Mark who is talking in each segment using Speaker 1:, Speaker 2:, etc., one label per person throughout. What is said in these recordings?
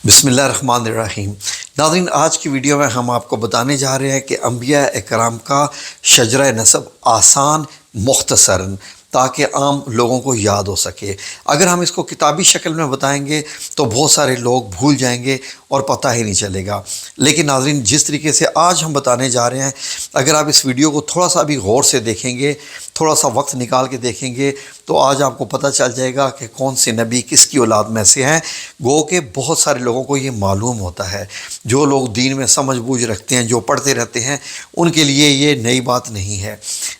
Speaker 1: بسم اللہ الرحمن الرحیم۔ ناظرین، آج کی ویڈیو میں ہم آپ کو بتانے جا رہے ہیں کہ انبیاء اکرام کا شجرہ نسب آسان مختصراً تاکہ عام لوگوں کو یاد ہو سکے۔ اگر ہم اس کو کتابی شکل میں بتائیں گے تو بہت سارے لوگ بھول جائیں گے اور پتہ ہی نہیں چلے گا۔ لیکن ناظرین، جس طریقے سے آج ہم بتانے جا رہے ہیں، اگر آپ اس ویڈیو کو تھوڑا سا بھی غور سے دیکھیں گے، تھوڑا سا وقت نکال کے دیکھیں گے، تو آج آپ کو پتہ چل جائے گا کہ کون سے نبی کس کی اولاد میں سے ہیں۔ گو کہ بہت سارے لوگوں کو یہ معلوم ہوتا ہے، جو لوگ دین میں سمجھ بوجھ رکھتے ہیں، جو پڑھتے رہتے ہیں، ان کے لیے یہ نئی بات نہیں ہے،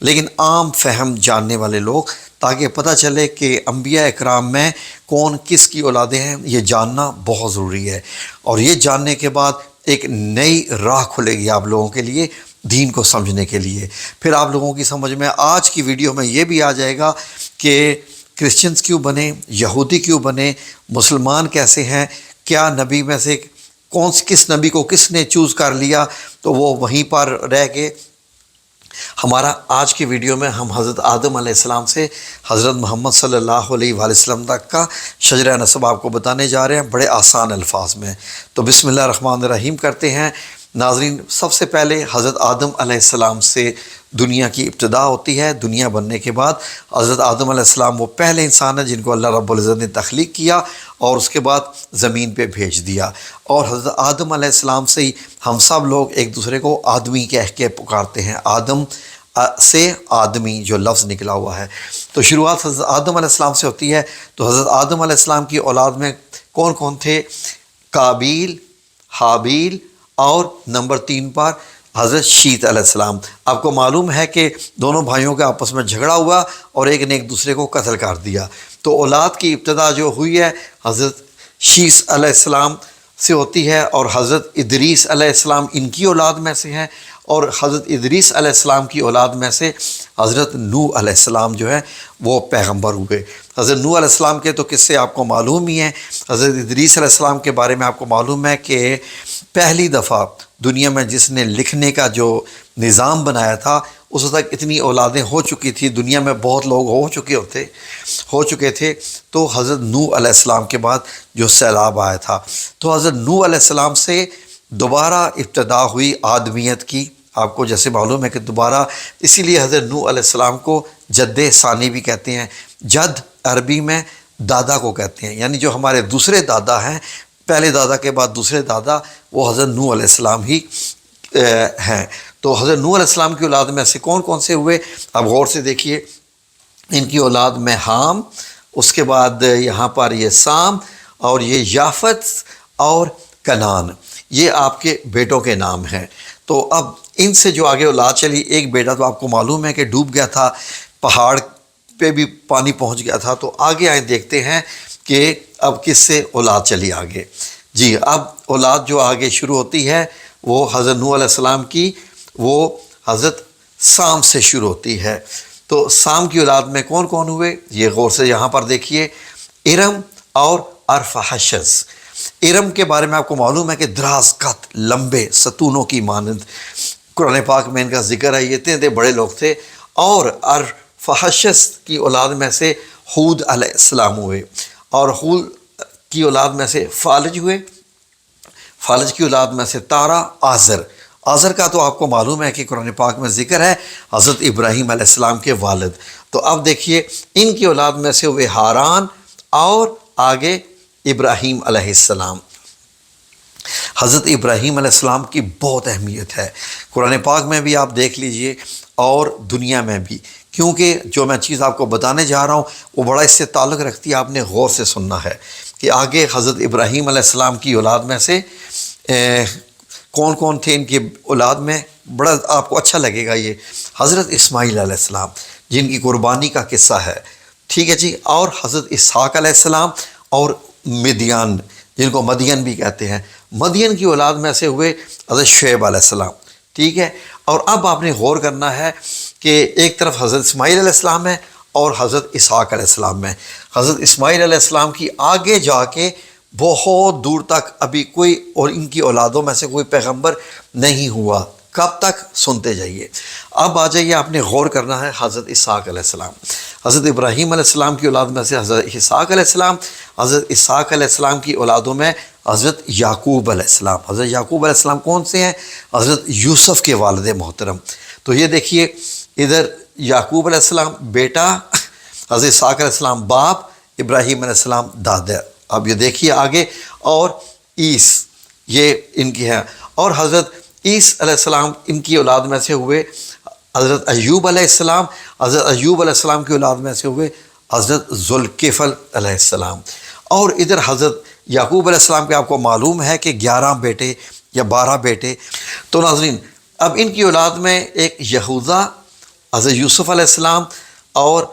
Speaker 1: لیکن عام فہم جاننے والے لوگ، تاکہ پتہ چلے کہ انبیاء اکرام میں کون کس کی اولادیں ہیں، یہ جاننا بہت ضروری ہے۔ اور یہ جاننے کے بعد ایک نئی راہ کھلے گی آپ لوگوں کے لیے دین کو سمجھنے کے لیے۔ پھر آپ لوگوں کی سمجھ میں آج کی ویڈیو میں یہ بھی آ جائے گا کہ کرسچنز کیوں بنے، یہودی کیوں بنے، مسلمان کیسے ہیں، کیا نبی میں سے کس نبی کو کس نے چوز کر لیا تو وہ وہیں پر رہ گئے۔ ہمارا آج کی ویڈیو میں ہم حضرت آدم علیہ السلام سے حضرت محمد صلی اللہ علیہ وآلہ وسلم تک کا شجرہ نسب آپ کو بتانے جا رہے ہیں بڑے آسان الفاظ میں۔ تو بسم اللہ الرحمن الرحیم کرتے ہیں۔ ناظرین، سب سے پہلے حضرت آدم علیہ السلام سے دنیا کی ابتدا ہوتی ہے۔ دنیا بننے کے بعد حضرت آدم علیہ السلام وہ پہلے انسان ہیں جن کو اللہ رب العزت نے تخلیق کیا اور اس کے بعد زمین پہ بھیج دیا، اور حضرت آدم علیہ السلام سے ہی ہم سب لوگ ایک دوسرے کو آدمی کہہ کے پکارتے ہیں۔ آدم سے آدمی جو لفظ نکلا ہوا ہے، تو شروعات حضرت آدم علیہ السلام سے ہوتی ہے۔ تو حضرت آدم علیہ السلام کی اولاد میں کون کون تھے؟ قابیل، حابیل، اور نمبر 3 پر حضرت شیت علیہ السلام۔ آپ کو معلوم ہے کہ دونوں بھائیوں کے آپس میں جھگڑا ہوا اور ایک نے ایک دوسرے کو قتل کر دیا۔ تو اولاد کی ابتدا جو ہوئی ہے حضرت شیس علیہ السلام سے ہوتی ہے، اور حضرت ادریس علیہ السلام ان کی اولاد میں سے ہیں، اور حضرت ادریس علیہ السلام کی اولاد میں سے حضرت نوح علیہ السلام جو ہے وہ پیغمبر ہوئے۔ حضرت نوح علیہ السلام کے تو قصے آپ کو معلوم ہی ہیں۔ حضرت ادریس علیہ السلام کے بارے میں آپ کو معلوم ہے کہ پہلی دفعہ دنیا میں جس نے لکھنے کا جو نظام بنایا تھا، اس وقت اتنی اولادیں ہو چکی تھی، دنیا میں بہت لوگ ہو چکے تھے، تو حضرت نوح علیہ السلام کے بعد جو سیلاب آیا تھا، تو حضرت نوح علیہ السلام سے دوبارہ ابتدا ہوئی آدمیت کی۔ آپ کو جیسے معلوم ہے کہ دوبارہ، اسی لیے حضرت نوح علیہ السلام کو جد ثانی بھی کہتے ہیں۔ جد عربی میں دادا کو کہتے ہیں، یعنی جو ہمارے دوسرے دادا ہیں، پہلے دادا کے بعد دوسرے دادا، وہ حضرت نوح علیہ السلام ہی ہیں۔ تو حضرت نوح علیہ السلام کی اولاد میں سے کون کون سے ہوئے، اب غور سے دیکھیے۔ ان کی اولاد میں حام، اس کے بعد یہاں پر یہ سام، اور یہ یافت اور کنان، یہ آپ کے بیٹوں کے نام ہیں۔ تو اب ان سے جو آگے اولاد چلی، ایک بیٹا تو آپ کو معلوم ہے کہ ڈوب گیا تھا، پہاڑ پہ بھی پانی پہنچ گیا تھا۔ تو آگے آئیں دیکھتے ہیں کہ اب کس سے اولاد چلی آگے۔ جی، اب اولاد جو آگے شروع ہوتی ہے وہ حضرت نوح علیہ السلام کی، وہ حضرت سام سے شروع ہوتی ہے۔ تو سام کی اولاد میں کون کون ہوئے، یہ غور سے یہاں پر دیکھیے۔ ارم اور ارفحشد۔ ارم کے بارے میں آپ کو معلوم ہے کہ دراز قد، لمبے ستونوں کی مانند، قرآن پاک میں ان کا ذکر ہے، یہ اتنے بڑے لوگ تھے۔ اور ارفحشد کی اولاد میں سے ہود علیہ السلام ہوئے، اور ہود کی اولاد میں سے فالج ہوئے، فالج کی اولاد میں سے تارا، آزر۔ آزر کا تو آپ کو معلوم ہے کہ قرآن پاک میں ذکر ہے، حضرت ابراہیم علیہ السلام کے والد۔ تو اب دیکھیے، ان کی اولاد میں سے ہوئے ہاران، اور آگے ابراہیم علیہ السلام۔ حضرت ابراہیم علیہ السلام کی بہت اہمیت ہے، قرآن پاک میں بھی آپ دیکھ لیجئے اور دنیا میں بھی، کیونکہ جو میں چیز آپ کو بتانے جا رہا ہوں وہ بڑا اس سے تعلق رکھتی ہے، آپ نے غور سے سننا ہے کہ آگے حضرت ابراہیم علیہ السلام کی اولاد میں سے کون کون تھے۔ ان کی اولاد میں بڑا آپ کو اچھا لگے گا یہ حضرت اسماعیل علیہ السلام، جن کی قربانی کا قصہ ہے، ٹھیک ہے جی، اور حضرت اسحاق علیہ السلام، اور مدین، جن کو مدین بھی کہتے ہیں۔ مدین کی اولاد میں سے ہوئے حضرت شعیب علیہ السلام، ٹھیک ہے۔ اور اب آپ نے غور کرنا ہے کہ ایک طرف حضرت اسماعیل علیہ السلام ہے اور حضرت اسحاق علیہ السلام میں۔ حضرت اسماعیل علیہ السلام کی آگے جا کے بہت دور تک ابھی کوئی، اور ان کی اولادوں میں سے کوئی پیغمبر نہیں ہوا۔ کب تک؟ سنتے جائیے۔ اب آ جائیے، آپ نے غور کرنا ہے حضرت اسحاق علیہ السلام۔ حضرت ابراہیم علیہ السلام کی اولاد میں سے حضرت اسحاق علیہ السلام، حضرت اسحاق علیہ السلام کی اولادوں میں حضرت یعقوب علیہ السلام۔ حضرت یعقوب علیہ السلام کون سے ہیں؟ حضرت یوسف کے والد محترم۔ تو یہ دیکھیے ادھر یعقوب علیہ السلام بیٹا، حضرت اسحاق علیہ السلام باپ، ابراہیم علیہ السلام دادا۔ اب یہ دیکھیے آگے، اور عیس یہ ان کی ہے، اور حضرت عیس علیہ السلام ان کی اولاد میں سے ہوئے حضرت ایوب علیہ السلام۔ حضرت ایوب علیہ السلام کی اولاد میں سے ہوئے حضرت ذوالکفل علیہ السلام۔ اور ادھر حضرت یعقوب علیہ السلام کے آپ کو معلوم ہے کہ 11 بیٹے یا 12 بیٹے۔ تو ناظرین اب ان کی اولاد میں ایک یہوذا، حضرت یوسف علیہ السلام، اور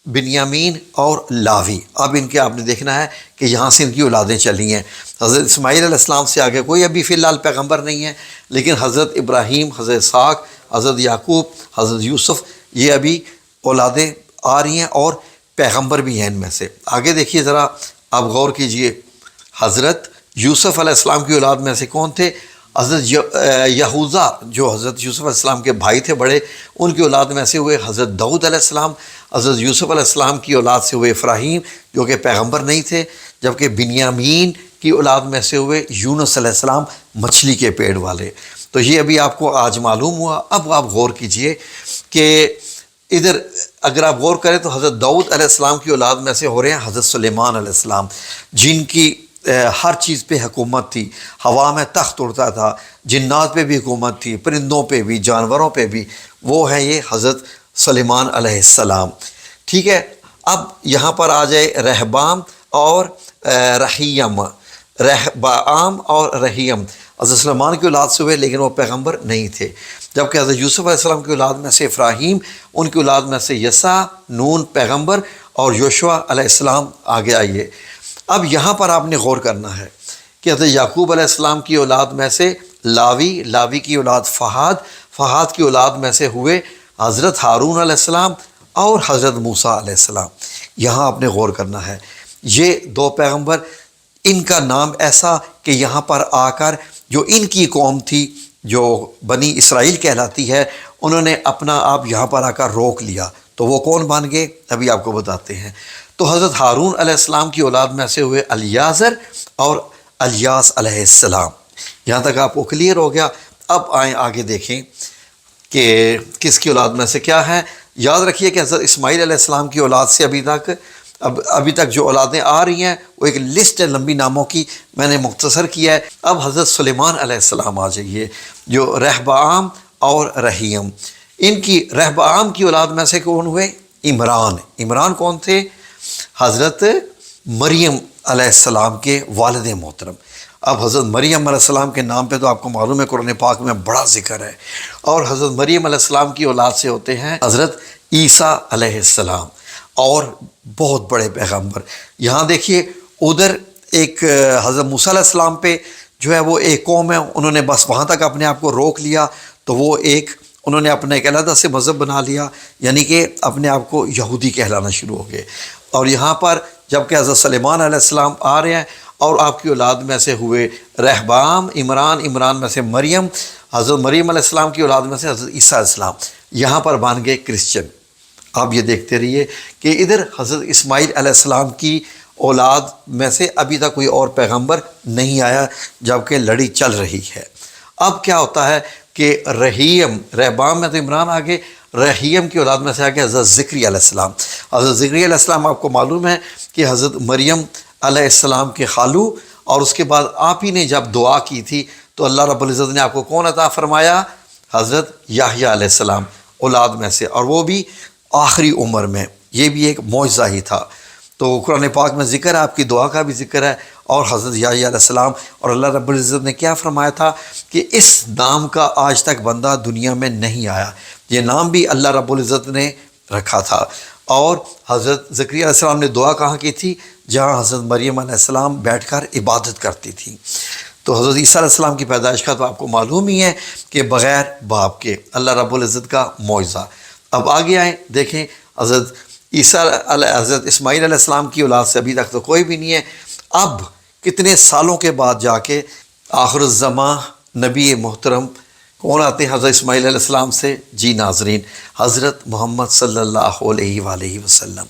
Speaker 1: بنیامین اور لاوی۔ اب ان کے آپ نے دیکھنا ہے کہ یہاں سے ان کی اولادیں چلی ہیں۔ حضرت اسماعیل علیہ السلام سے آگے کوئی ابھی فی الحال پیغمبر نہیں ہے، لیکن حضرت ابراہیم، حضرت اسحاق، حضرت یعقوب، حضرت یوسف، یہ ابھی اولادیں آ رہی ہیں اور پیغمبر بھی ہیں ان میں سے۔ آگے دیکھیے ذرا، آپ غور کیجئے، حضرت یوسف علیہ السلام کی اولاد میں سے کون تھے؟ حضرت یہوذا جو حضرت یوسف علیہ السلام کے بھائی تھے بڑے، ان کی اولاد میں سے ہوئے حضرت داؤد علیہ السلام۔ حضرت یوسف علیہ السلام کی اولاد سے ہوئے افراہیم جو کہ پیغمبر نہیں تھے، جبکہ بنیامین کی اولاد میں سے ہوئے یونس علیہ السلام مچھلی کے پیڑ والے۔ تو یہ ابھی آپ کو آج معلوم ہوا۔ اب آپ غور کیجئے کہ ادھر اگر آپ غور کریں تو حضرت داؤد علیہ السلام کی اولاد میں سے ہو رہے ہیں حضرت سلیمان علیہ السلام، جن کی ہر چیز پہ حکومت تھی، ہوا میں تخت اڑتا تھا، جنات پہ بھی حکومت تھی، پرندوں پہ بھی، جانوروں پہ بھی، وہ ہے یہ حضرت سلیمان علیہ السلام۔ ٹھیک ہے، اب یہاں پر آ جائے رہبام اور رحیم۔ رہبام اور رحیم حضرت سلیمان کی اولاد سے ہوئے، لیکن وہ پیغمبر نہیں تھے، جبکہ حضرت یوسف علیہ السلام کی اولاد میں سے افراہیم، ان کی اولاد میں سے یسع، نون پیغمبر، اور یوشع علیہ السلام۔ آگے آئیے، اب یہاں پر آپ نے غور کرنا ہے کہ حضرت یعقوب علیہ السلام کی اولاد میں سے لاوی، لاوی کی اولاد فہد، فہد کی اولاد میں سے ہوئے حضرت ہارون علیہ السلام اور حضرت موسیٰ علیہ السلام۔ یہاں آپ نے غور کرنا ہے، یہ 2 پیغمبر، ان کا نام ایسا کہ یہاں پر آ کر جو ان کی قوم تھی جو بنی اسرائیل کہلاتی ہے، انہوں نے اپنا آپ یہاں پر آ کر روک لیا۔ تو وہ کون بن گئے ابھی آپ کو بتاتے ہیں۔ تو حضرت ہارون علیہ السلام کی اولاد میں سے ہوئے الیعزر اور الیاس علیہ السلام۔ یہاں تک آپ کو کلیئر ہو گیا۔ اب آئیں آگے دیکھیں کہ کس کی اولاد میں سے کیا ہے۔ یاد رکھیے کہ حضرت اسماعیل علیہ السلام کی اولاد سے ابھی تک جو اولادیں آ رہی ہیں وہ ایک لسٹ ہے لمبی ناموں کی، میں نے مختصر کیا ہے۔ اب حضرت سلیمان علیہ السلام آ جائیے، جو رہبعام اور رحیم۔ ان کی رہبعام کی اولاد میں سے کون ہوئے؟ عمران۔ عمران کون تھے؟ حضرت مریم علیہ السلام کے والد محترم۔ اب حضرت مریم علیہ السلام کے نام پہ تو آپ کو معلوم ہے قرآن پاک میں بڑا ذکر ہے، اور حضرت مریم علیہ السلام کی اولاد سے ہوتے ہیں حضرت عیسیٰ علیہ السلام، اور بہت بڑے پیغمبر۔ یہاں دیکھیے ادھر ایک حضرت موسیٰ علیہ السلام پہ جو ہے وہ ایک قوم ہے، انہوں نے بس وہاں تک اپنے آپ کو روک لیا، تو وہ انہوں نے اپنا ایک علیحدہ سے مذہب بنا لیا، یعنی کہ اپنے آپ کو یہودی کہلانا شروع ہو گئے۔ اور یہاں پر جب کہ حضرت سلیمان علیہ السلام آ رہے ہیں، اور آپ کی اولاد میں سے ہوئے رہبعام، عمران میں سے مریم، حضرت مریم علیہ السلام کی اولاد میں سے حضرت عیسیٰ علیہ السلام، یہاں پر بن گئے کرسچن۔ آپ یہ دیکھتے رہیے کہ ادھر حضرت اسماعیل علیہ السلام کی اولاد میں سے ابھی تک کوئی اور پیغمبر نہیں آیا، جبکہ لڑی چل رہی ہے۔ اب کیا ہوتا ہے کہ رحیم، رہبام میں تو عمران آگے، رحیم کی اولاد میں سے آگے حضرت ذکریا علیہ السلام۔ حضرت ذکریا علیہ السلام آپ کو معلوم ہے کہ حضرت مریم علیہ السلام کے خالو، اور اس کے بعد آپ ہی نے جب دعا کی تھی تو اللہ رب العزت نے آپ کو کون عطا فرمایا؟ حضرت یحییٰ علیہ السلام اولاد میں سے، اور وہ بھی آخری عمر میں۔ یہ بھی ایک معجزہ ہی تھا۔ تو قرآن پاک میں ذکر ہے، آپ کی دعا کا بھی ذکر ہے، اور حضرت یحییٰ علیہ السلام، اور اللہ رب العزت نے کیا فرمایا تھا کہ اس نام کا آج تک بندہ دنیا میں نہیں آیا۔ یہ نام بھی اللہ رب العزت نے رکھا تھا۔ اور حضرت ذکریا علیہ السلام نے دعا کہاں کی تھی؟ جہاں حضرت مریم علیہ السلام بیٹھ کر عبادت کرتی تھی۔ تو حضرت عیسیٰ علیہ السلام کی پیدائش کا تو آپ کو معلوم ہی ہے کہ بغیر باپ کے، اللہ رب العزت کا معجزہ۔ اب آگے آئیں، دیکھیں حضرت حضرت اسماعیل علیہ السلام کی اولاد سے ابھی تک تو کوئی بھی نہیں ہے۔ اب کتنے سالوں کے بعد جا کے آخر الزماں نبی محترم کون آتے ہیں حضرت اسماعیل علیہ السلام سے؟ جی ناظرین، حضرت محمد صلی اللہ علیہ وآلہ وسلم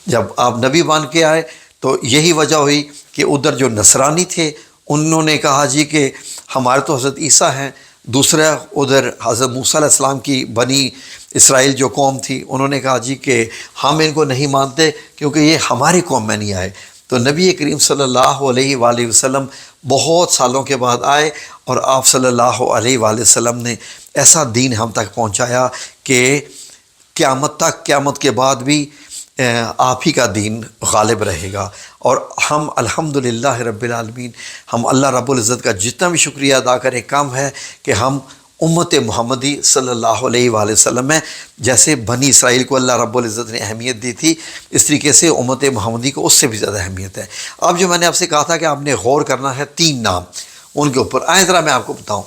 Speaker 1: جب آپ نبی بن کے آئے تو یہی وجہ ہوئی کہ ادھر جو نصرانی تھے انہوں نے کہا جی کہ ہمارے تو حضرت عیسیٰ ہیں، دوسرا ادھر حضرت موسیٰ علیہ السلام کی بنی اسرائیل جو قوم تھی انہوں نے کہا جی کہ ہم ان کو نہیں مانتے کیونکہ یہ ہماری قوم میں نہیں آئے۔ تو نبی کریم صلی اللہ علیہ وآلہ وسلم بہت سالوں کے بعد آئے اور آپ صلی اللہ علیہ وآلہ وسلم نے ایسا دین ہم تک پہنچایا کہ قیامت تک، قیامت کے بعد بھی آپ ہی کا دین غالب رہے گا۔ اور ہم الحمدللہ رب العالمین، ہم اللہ رب العزت کا جتنا بھی شکریہ ادا کریں کم ہے کہ ہم امت محمدی صلی اللہ علیہ وآلہ وسلم میں جیسے بنی اسرائیل کو اللہ رب العزت نے اہمیت دی تھی، اس طریقے سے امت محمدی کو اس سے بھی زیادہ اہمیت ہے۔ اب جو میں نے آپ سے کہا تھا کہ آپ نے غور کرنا ہے 3 نام ان کے اوپر، آئیں ذرا میں آپ کو بتاؤں۔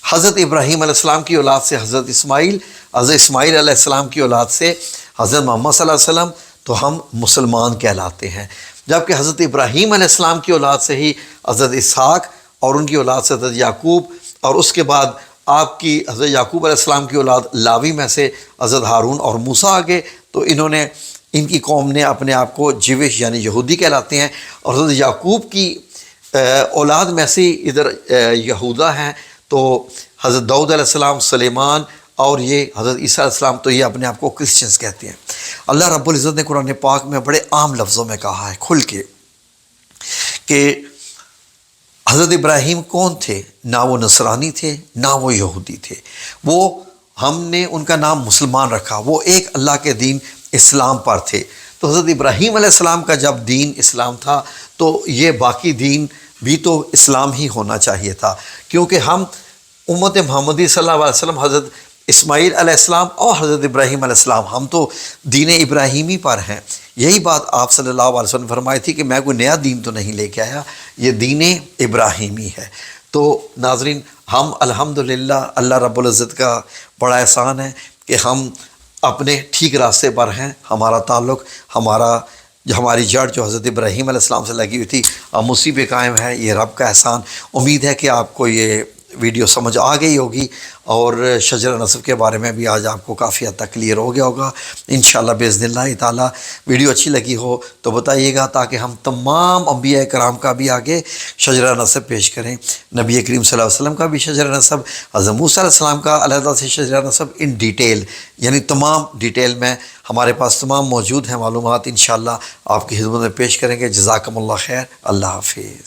Speaker 1: حضرت ابراہیم علیہ السلام کی اولاد سے حضرت اسماعیل، حضرت اسماعیل علیہ السلام کی اولاد سے حضرت محمد صلی اللہ علیہ وسلم، تو ہم مسلمان کہلاتے ہیں۔ جبکہ حضرت ابراہیم علیہ السلام کی اولاد سے ہی حضرت اسحاق اور ان کی اولاد سے حضرت یعقوب، اور اس کے بعد آپ کی حضرت یعقوب علیہ السلام کی اولاد لاوی میں سے حضرت ہارون اور موسیٰ آگے، تو انہوں نے، ان کی قوم نے اپنے آپ کو جوش یعنی یہودی کہلاتے ہیں، اور حضرت یعقوب کی اولاد میں سے ادھر یہودا ہیں، تو حضرت داؤد علیہ السلام، سلیمان اور یہ حضرت عیسیٰ علیہ السلام، تو یہ اپنے آپ کو کرسچنز کہتے ہیں۔ اللہ رب العزت نے قرآن پاک میں بڑے عام لفظوں میں کہا ہے کھل کے کہ حضرت ابراہیم کون تھے؟ نہ وہ نصرانی تھے نہ وہ یہودی تھے، وہ ہم نے ان کا نام مسلمان رکھا، وہ ایک اللہ کے دین اسلام پر تھے۔ تو حضرت ابراہیم علیہ السلام کا جب دین اسلام تھا تو یہ باقی دین بھی تو اسلام ہی ہونا چاہیے تھا، کیونکہ ہم امت محمدی صلی اللہ علیہ وسلم، حضرت اسماعیل علیہ السلام اور حضرت ابراہیم علیہ السلام، ہم تو دین ابراہیمی پر ہیں۔ یہی بات آپ صلی اللہ علیہ وسلم فرمائی تھی کہ میں کوئی نیا دین تو نہیں لے کے آیا، یہ دین ابراہیمی ہے۔ تو ناظرین، ہم الحمدللہ اللہ رب العزت کا بڑا احسان ہے کہ ہم اپنے ٹھیک راستے پر ہیں، ہمارا تعلق، ہماری جڑ جو حضرت ابراہیم علیہ السلام سے لگی ہوئی تھی ہم اسی پہ قائم ہے، یہ رب کا احسان۔ امید ہے کہ آپ کو یہ ویڈیو سمجھ آ گئی ہوگی اور شجرہ نسب کے بارے میں بھی آج آپ کو کافی حد تک کلیئر ہو گیا ہوگا انشاءاللہ باذن اللہ تعالیٰ۔ ویڈیو اچھی لگی ہو تو بتائیے گا تاکہ ہم تمام انبیاء کرام کا بھی آگے شجرہ نسب پیش کریں، نبی کریم صلی اللہ علیہ وسلم کا بھی شجرہ نسب، حضرت موسیٰ علیہ السلام کا علیحدہ سے شجرہ نسب، ان ڈیٹیل، یعنی تمام ڈیٹیل میں ہمارے پاس تمام موجود ہیں معلومات، انشاءاللہ آپ کی خدمت میں پیش کریں گے۔ جزاکم اللہ خیر، اللہ حافظ۔